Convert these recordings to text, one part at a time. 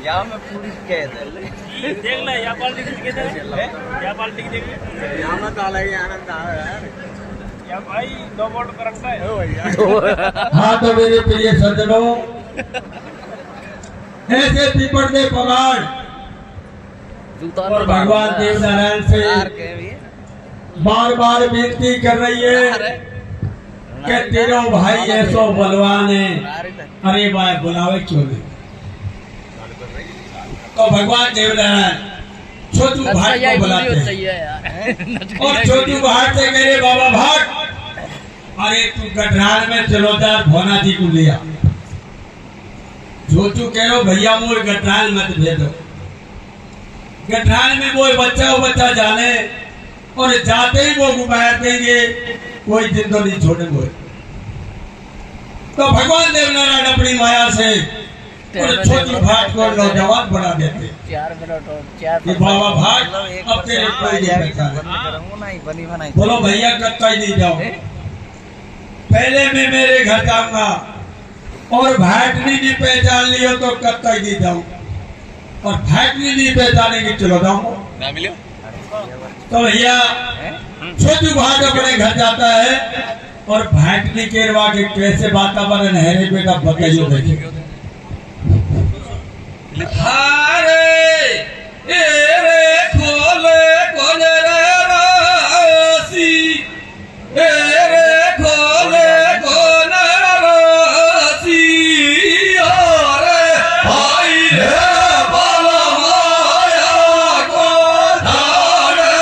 यहाँ में पूरी कैद है। देख ले या पार्टी की देख ले या पार्टी की देख ले यहाँ में तो अलग ही आनंद आ रहा है या भाई 2 वोल्ट करंट है ओ भैया। हाँ तो मेरे प्रिय सज्जनों, ऐसे पीपल के पगार और भगवान देव नारायण से बार बार विनती कर रही है कि तीनों भाई ऐसो बलवान है। अरे भाई बुलावे क्यों नहीं? तो भगवान देव नारायण छोटू भाट को बुलाते हैं और छोटू भाट से कह रहे बाबा भाट, अरे तू गढ़ाल में चलोदार भोना जी को लिया। छोटू कह रो भैया मोर गढ़ाल मत भेजो, गढ़ाल में वो बच्चा जाने और जाते ही वो गुबार देंगे, कोई दिन तो नहीं छोड़ेंगे। तो भगवान देव नारायण अपनी माया से और छोटू भाट को नौजवान बना देते। 4 मिनट और 4 बाबा भाट अब तेरे कोई नहीं बैठा है। बोलो भैया कब ही नहीं जाओ, पहले मैं मेरे घर जाऊंगा और भाटनी नहीं पहचान लियो तो कब तक नहीं जाऊं, और भाटनी नहीं पहचानेंगे चलो जाऊंगा ना मिलो। तो भैया छोटू भाट अपने घर जाता है और भाटनी केरवा के कैसे वातावरण है रे बेटा बताइए। देखे खोले खोले रे रासी, खोले खोले रासी, अरे भाई रे बाला माया को धारे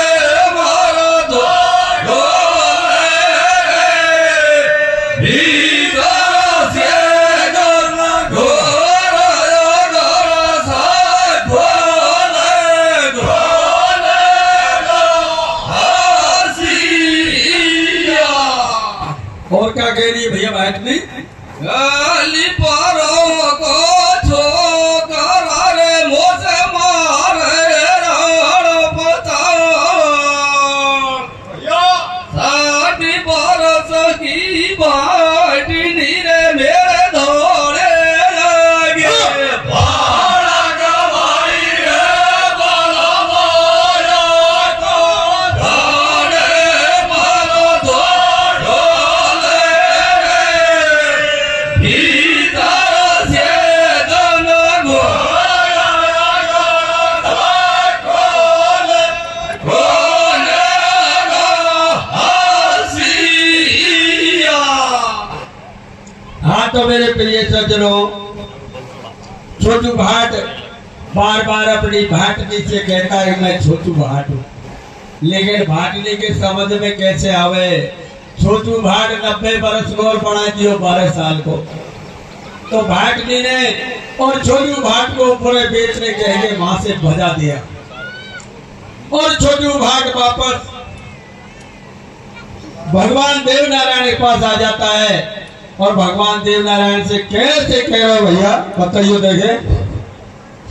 मारा दो भीतर से गरना और क्या कह रही है भैया बात नहीं? गाली पारो को छोकर रे मोसे मारे राण पता, साठी बरस की बाटी नीरे मेरे धोरे लगे। भाड़ा गवाई रे बाला माया को धारे मारो धो तो मेरे प्रिय सज्जनों, छोटू भाट बार बार अपनी भाटनी से कहता है मैं छोटू भाट हूँ, लेकिन भाटनी के समझ में कैसे आवे। छोटू भाट 90 बरस को और बना दियो 12 साल को। तो भाटनी ने और छोटू भाट को पूरे बेचने कह के वहां से भजा दिया और छोटू भाट वापस भगवान देव नारायण के पास आ जाता है और भगवान देव नारायण से कैसे कह रहे हो भैया बताइए। देखे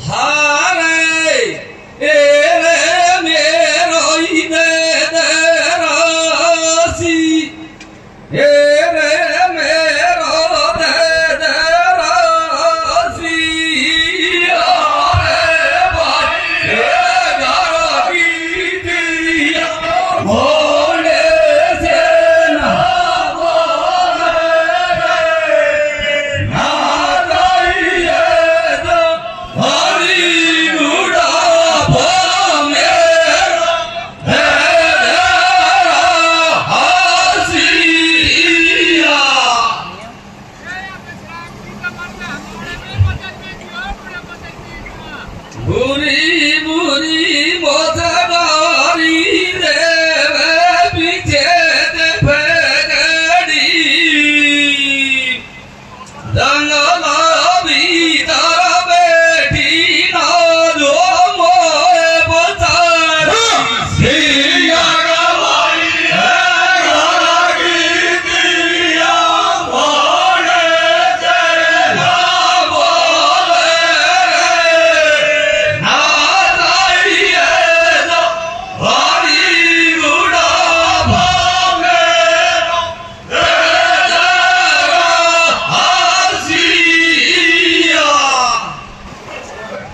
हारे मेरो दे रासी, मेरो दे रासी, अरे भाई घर की दिया भोले से ना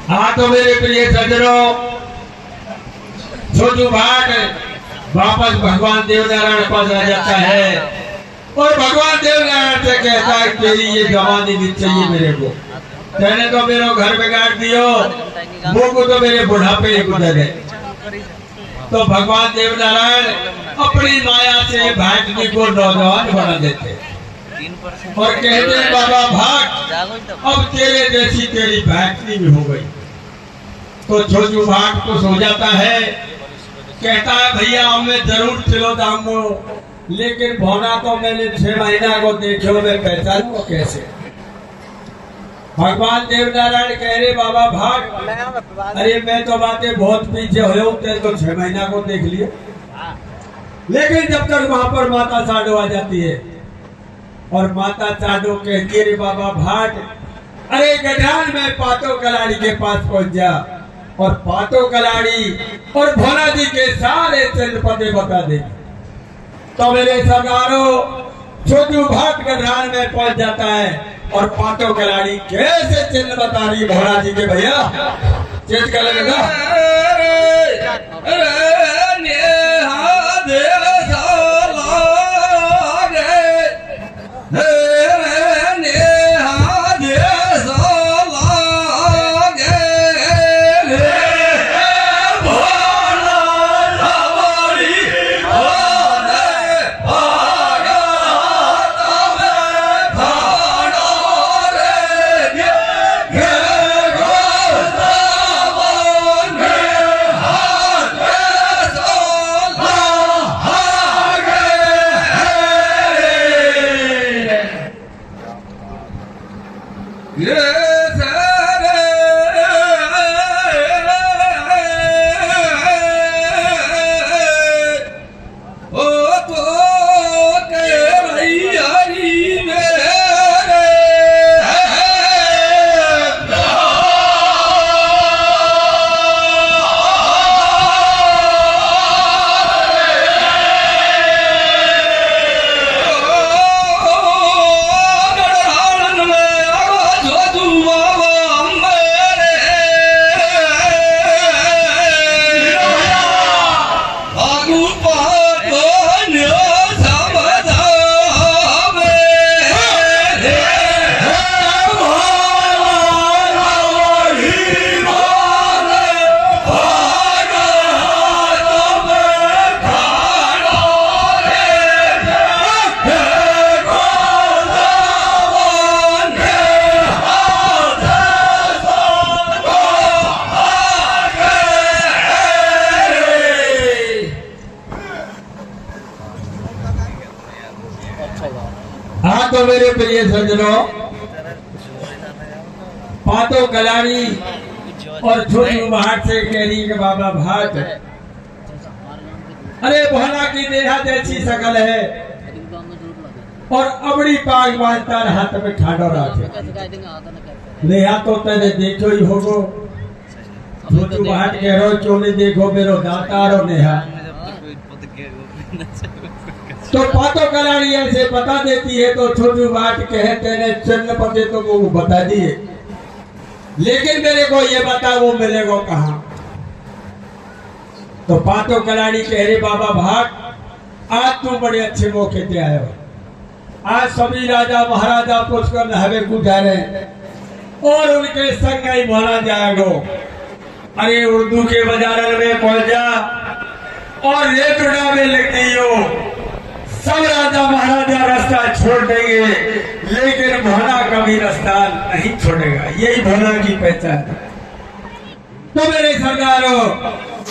हाँ तो मेरे प्रिय सज्जनों, छोटू भाट वापस भगवान देवनारायण के पास आ जाता है और भगवान देवनारायण से कहता है तेरी ये जवानी भी चाहिए मेरे को, तेने तो मेरा घर बिगाड़ दियो, वो को तो मेरे बुढ़ापे ही गुजर है। तो भगवान देवनारायण अपनी माया से भाटनी को नौजवान बना देते और कहते हैं बाबा भाट अब तेरे जैसी तेरी भाटनी भी हो गई। तो छोटू भाट खुश हो जाता है, कहता है भैया मैं जरूर चलो जाऊंगा, लेकिन भोना तो मैंने 6 महीना को देखो, मैं पहचानूंगा कैसे। भगवान देवनारायण कह रहे बाबा भाट अरे मैं तो बातें बहुत पीछे हो, तेरे तो 6 महीना को देख लिए, लेकिन जब तक वहां पर माता साडो आ जाती है और माता साडो कहती है बाबा भाट अरे गठान में पातो कलाड़ी के पास पहुंच जा और पातो कलाड़ी और भोला जी के सारे चंद पते बता दे। तो मेरे सरदारों छोटू भाट गठान में पहुंच जाता है और पातो कलाड़ी कैसे चिन्ह बता रही भोला जी के, भैया चेत कर लगेगा हाँ तो मेरे प्रिय सज्जनों, पातो कलाड़ी और छोटू भाट से कह रही कि बाबा भाट अरे भोला की देहा जैसी शकल है और अबड़ी पाग बांधता हाथ में ठाडो रखे, नेहा तो तेने देखो ही होगो। छोटू भाट कह रो चोली देखो मेरो दाता रो नेहा। तो पातो कलाड़ी ऐसे बता देती है तो छोटू भाट कहते ने चिन्ह पते तो वो बता दिए, लेकिन मेरे को ये बता वो मिलेगा कहाँ। तो पातो कलाड़ी कह रहे बाबा भाट आज तू बड़े अच्छे मौके पे आए हो, आज सभी राजा महाराजा पुष्कर नहवे गुजारे और उनके संग ही भोला जाएगो। अरे उर्दू के बाजार में पहुंच जा और रेत उड़ावे लग गई हो, सब राजा महाराजा रास्ता छोड़ देंगे लेकिन भोला कभी रास्ता नहीं छोड़ेगा, यही भोला की पहचान है। तो मेरे सरदारों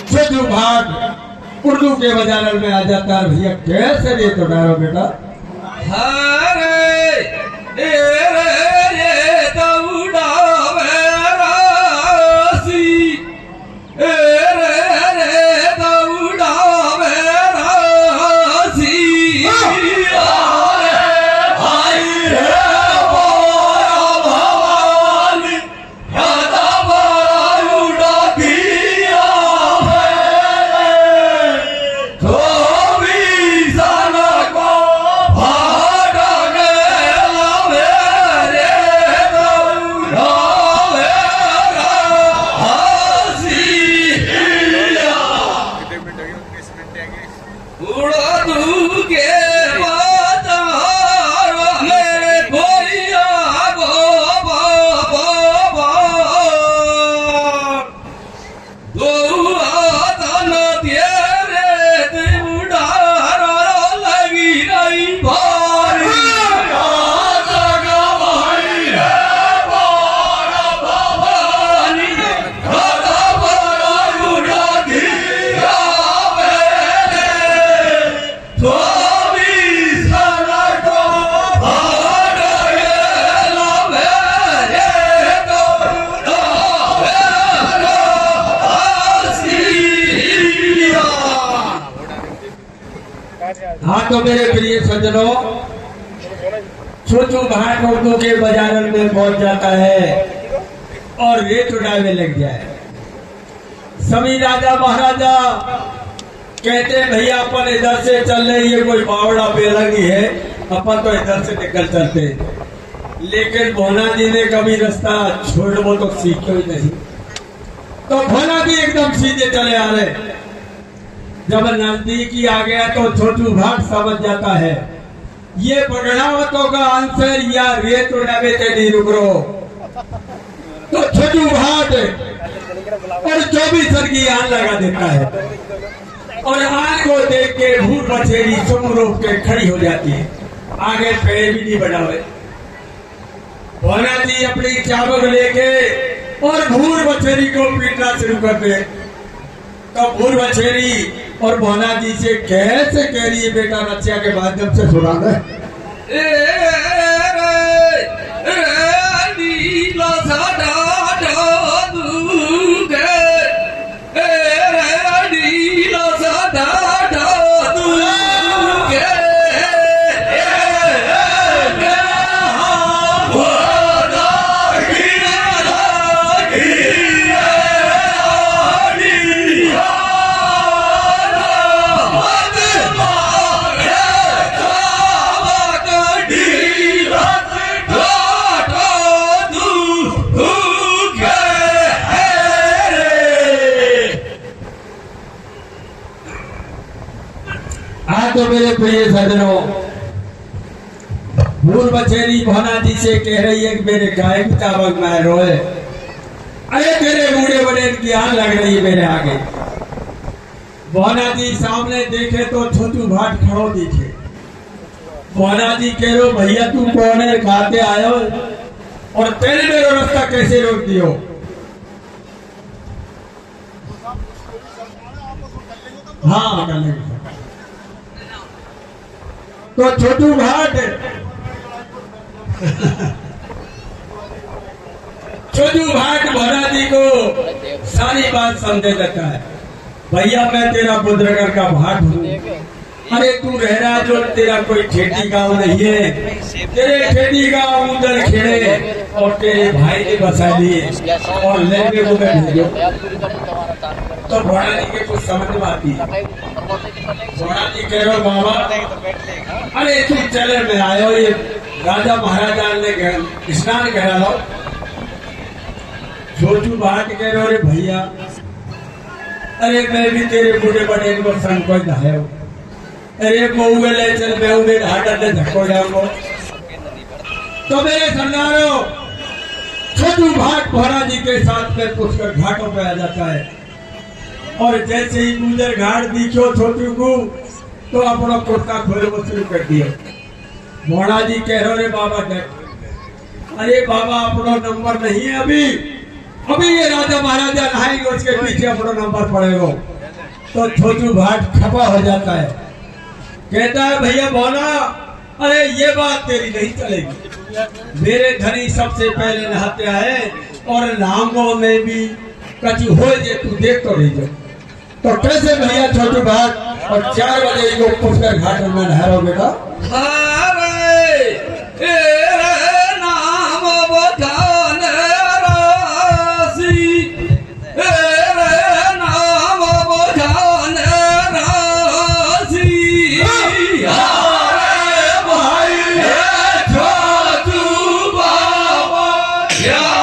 छोटू भाट उर्दू के बाजार में आ जाता है, भैया कैसे रेत उड़ाओ बेटा। Oh तो मेरे प्रिय सज्जनों, छोटू घाट उर्दू के बाजार में पहुंच जाता है और रेत उड़ावे लग जाए। सभी राजा महाराजा कहते हैं भैया अपन इधर से चल रहे, ये कोई बावड़ा बेरंगी है, अपन तो इधर से निकल चलते। लेकिन भोला जी ने कभी रास्ता छोड़ वो तो सीखे ही नहीं, तो भोला जी एकदम सीधे चले आ रहे। जब नजदीकी आ गया तो छोटू घाट समझ जाता है ये बगड़ावतों का आंसर या रेत उड़ावे ते नहीं रुक रो। तो छोटू घाट और 24 सर की आन लगा देता है और आन को देख के भूत बछेरी सुम रोक के खड़ी हो जाती है, आगे पैर भी नहीं बढ़ावे। भोला जी अपनी चाबुक लेके और भूर बछेरी को पीटना शुरू करते। तो भूर बछेरी और भोला जी से कैसे कह रही है बेटा रक्षा के माध्यम से सुना दे। तो मेरे प्रिय सज्जनों, भूल बछेरी भोला जी से कह रही है कि मेरे गाय की चावक में रोए, अरे तेरे बूढ़े बड़े ज्ञान लग रही है मेरे आगे। भोला जी सामने देखे तो छोटू घाट खड़ो दिखे। भोला जी कह रो भैया तू कौन है, खाते आयो और तेरे मेरा रास्ता कैसे रोक दियो। हाँ कर लेंगे। तो छोटू घाट भोला जी को सारी बात समझे देता है। भैया मैं तेरा बुद्रगढ़ का भाट हूँ, अरे तू रह रहा जो तेरा कोई ठेठी गांव नहीं है, तेरे ठेठी गांव उधर खेड़े और तेरे भाई ने बसा दिए और लेने को मैं भेजो। तो भोला जी के कुछ समझ में आती है। भोला जी कह रहे बाबा अरे तू चले में आयो, ये राजा महाराजा ने स्नान करा लो। छोटू घाट कह रहे अरे भैया अरे मैं भी तेरे बूढ़े बड़े को संग को नहायो, अरे मऊगे ले चल मैं उन्हें घाट अंदर धक्को जाऊंगा। तो मेरे सरदारों छोटू घाट भोला जी के साथ में पुष्कर घाटों पे आ जाता है और जैसे ही गुजर घाट दिखो छोटू को तो अपना कुर्ता खोलना शुरू कर दिया। भोला जी कह रहे बाबा देख, अरे बाबा अपना नंबर नहीं है अभी ये राजा महाराजा नहाएंगे उसके पीछे अपना नंबर पड़ेगा। तो छोटू घाट खपा हो जाता है, कहता है भैया भोला अरे ये बात तेरी नहीं चलेगी, मेरे धनी सबसे पहले नहाते आए और नामों में भी कचू हो जे तू देख तो रही जो। तो कैसे भैया छोटू घाट और 4 बजे को पुष्कर घाट में नहा रहा बेटा। नाम बताने राशि, नाम बताने राशि, Yeah.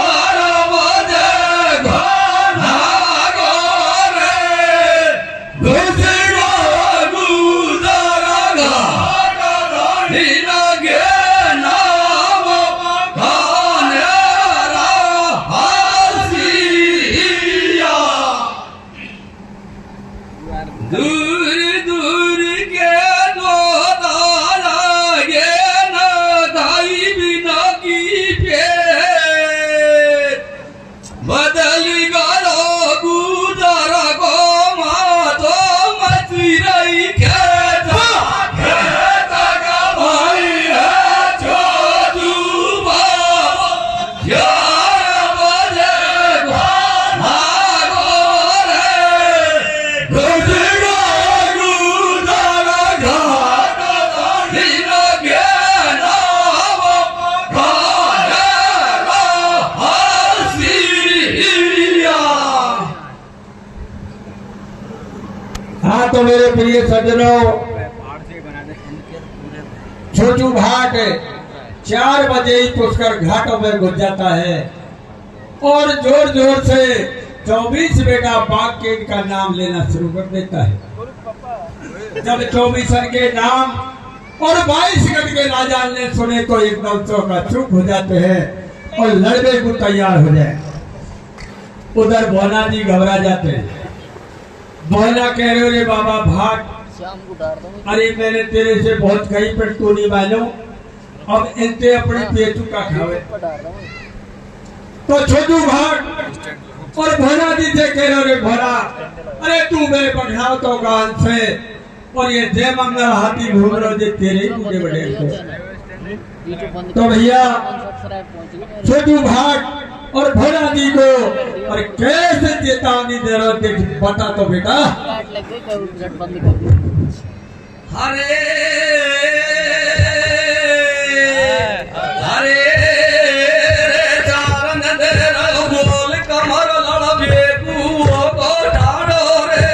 हाँ तो मेरे प्रिय सज्जनों, छोटू घाट 4 बजे ही पुष्कर घाटों में घुस जाता है और जोर जोर से 24 बेटा बाघ के का नाम लेना शुरू कर देता है। जब 24 के नाम और 22 गढ़ के राजा ने सुने तो एकदम चौका चुप हो जाते हैं और लड़ने को तैयार हो जाए। उधर भोना जी घबरा जाते हैं। भोना कह रहे रे बाबा भाग, अरे मैंने तेरे से बहुत कही पर तू नहीं मालूम, अब इनते अपने पेटू का खावे। तो छोटू भाग और भोना जी से कह रहे रे भोना, अरे तू मेरे पठाओ तो गान से और ये जय मंगल हाथी घूम रहे जो तेरे ही पूरे बड़े को। तो भैया छोटू भाग और भोला जी को और कैसे चेतावनी दे रहे हो बता तो बेटा। हरे हरे चारण दे रहो बोल कमर लड़ बेकू को ठाड़ो रे।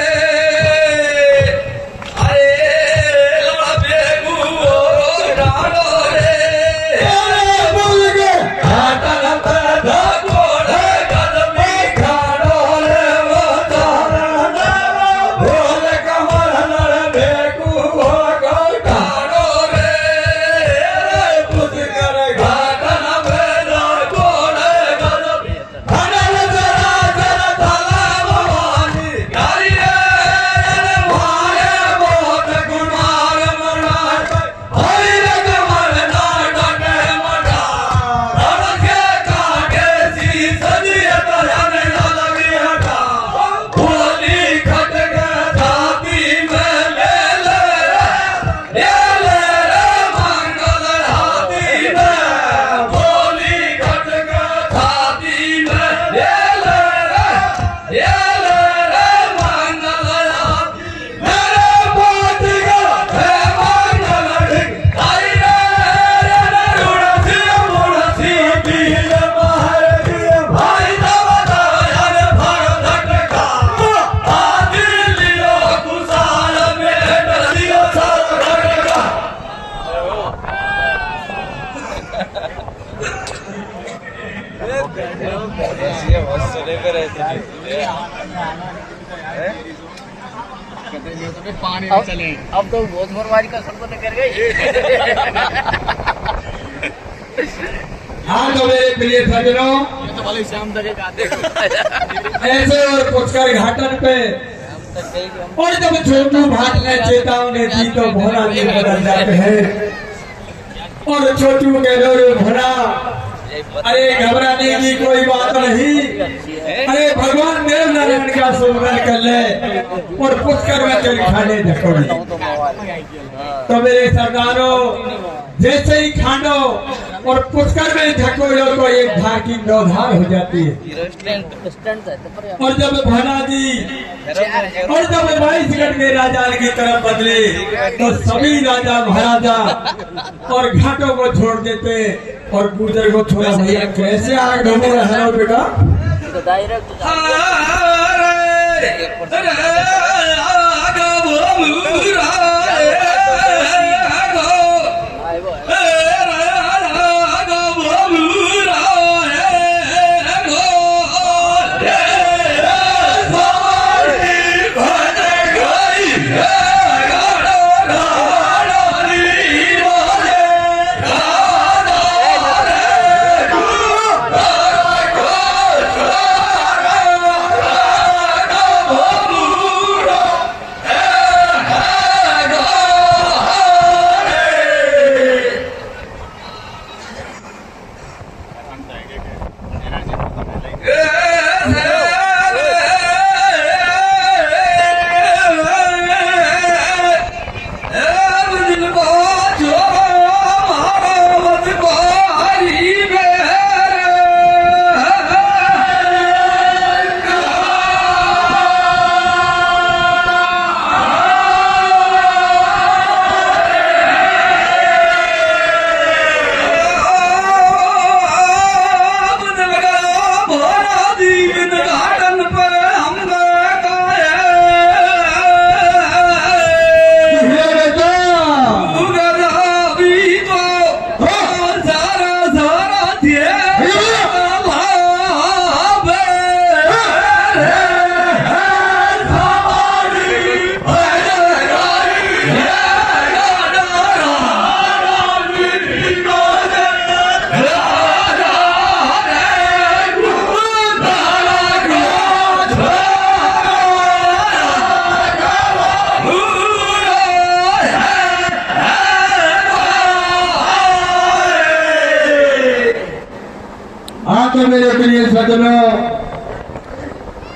पानी में चले अब तो बहुत बर्बादी का सब कर गई। हाँ तो मेरे प्रिय सज्जनों, तो भले शाम तक ऐसे और पुष्कर घाटन पे और जब छोटू भाट ने चेतावनी दी तो भोला जी बदल जाते हैं और छोटू कह लो भोला, अरे घबराने की कोई बात नहीं, अरे भगवान देव नारायण का सुमरन कर ले और पुष्कर में चल खाने धकोड़े। तो मेरे सरदारों, जैसे ही खानो और पुष्कर में धकोड़ो तो एक धार की 9 धार हो जाती है। और जब भोला जी और जब 22 गढ़ के राजा की तरफ बदले तो सभी राजा महाराजा और घाटों को छोड़ देते और गुजर को छोड़ा। भैया कैसे आग ढूंढ रहे हो बेटा?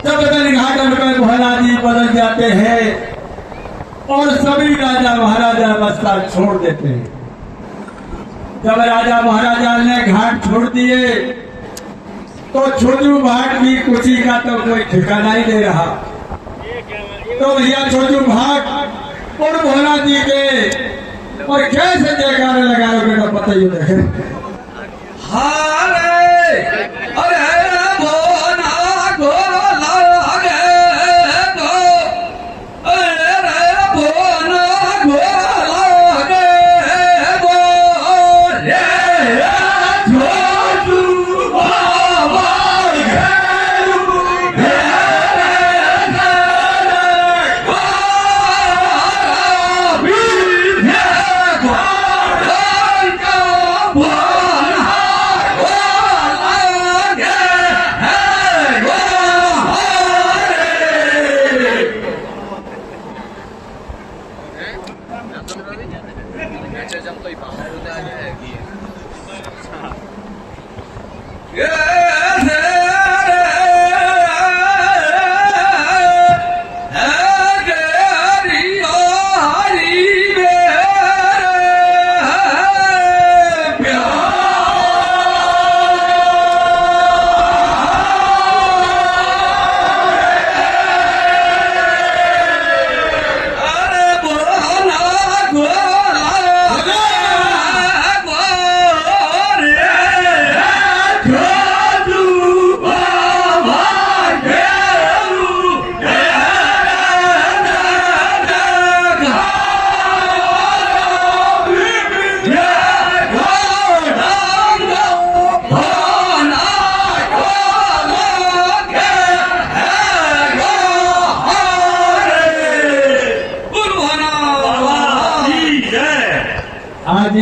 जब दिन घाटन पे भोला जी बदल जाते हैं और सभी राजा महाराजा बस्ता छोड़ देते हैं। जब राजा महाराजा ने घाट छोड़ दिए तो छोटू भाट की कुची का तो कोई ठिकाना ही नहीं रहा। तो भैया छोटू भाट और भोला जी के और कैसे जयकारे लगा रहे बेटा बताइए देखे। हारे अरे भोला भोला गे गो अरे भोला भोला गे गो रे छोटू बाबा जब कोई बाहर होता है आज